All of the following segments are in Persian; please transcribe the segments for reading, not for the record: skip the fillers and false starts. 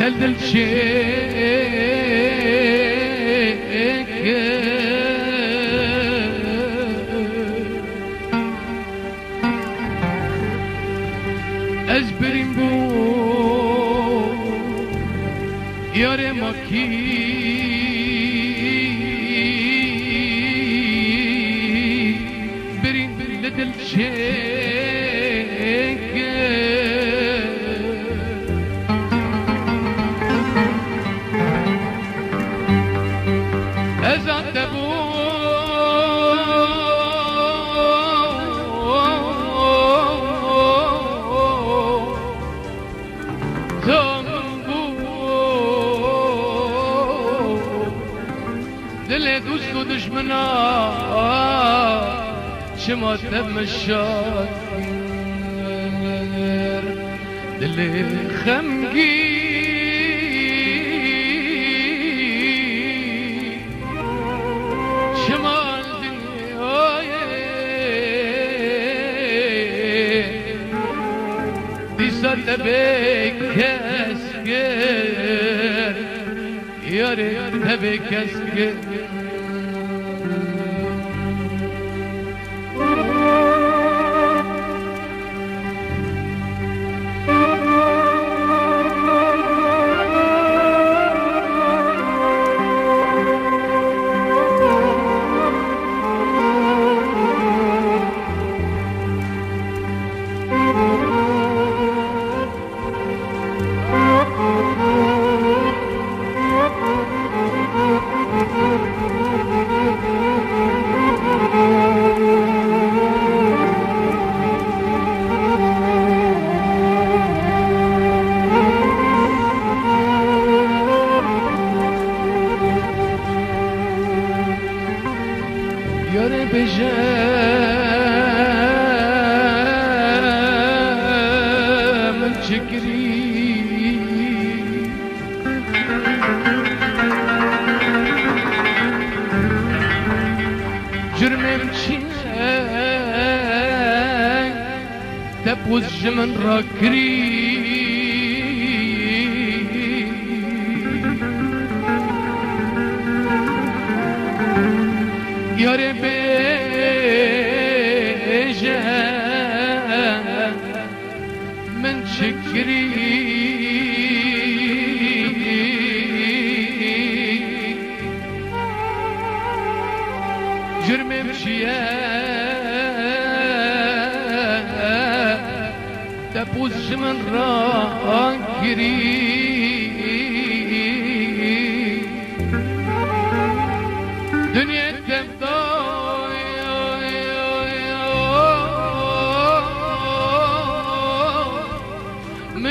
دل از بریم بو یار ماکی بریم لدل از آن دبو دل دوست و دشمنا شما تمشاد دل خمگی شما دنیای دیسا تبه کسگر یاره تبه کسگر یاره بجه من چکری جرمم چیه تبوز جمن را کری یاره بیجه من چکری جرمم چیه تبوز من را کری دنیا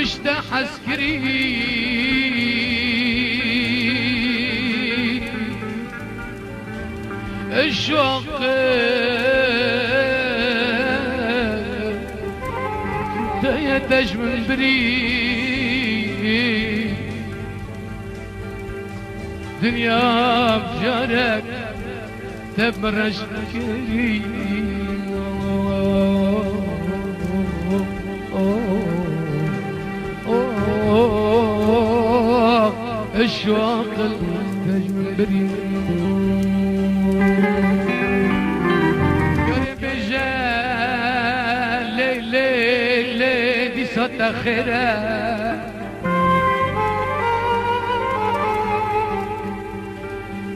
مشت عسكري الشوق يتج من بري دنيا بجارك تبرج كري الشواق التجمبري قرب جال لي لي لي دي صوت خيرة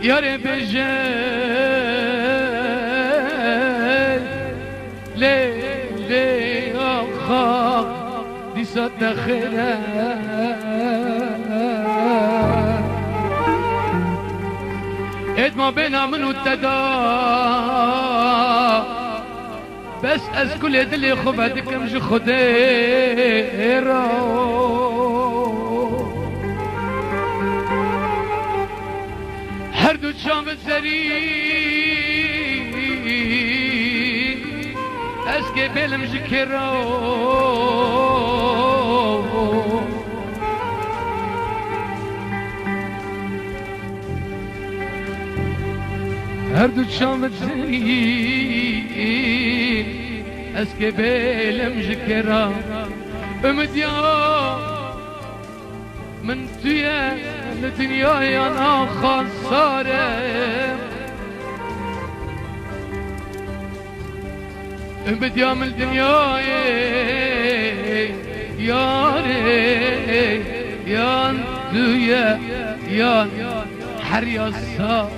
يا رب جال لي لي أخاك دي صوت خيرة ما بينا من والتدا بس از كل دلي خبادك مش خديرا هر دو شام بزري از که بلم جكرا هر دو شام زری از که بلم جکرا امدیا من توی الدنيا انا خساره بديام الدنيا يا انتو يا حريا الصار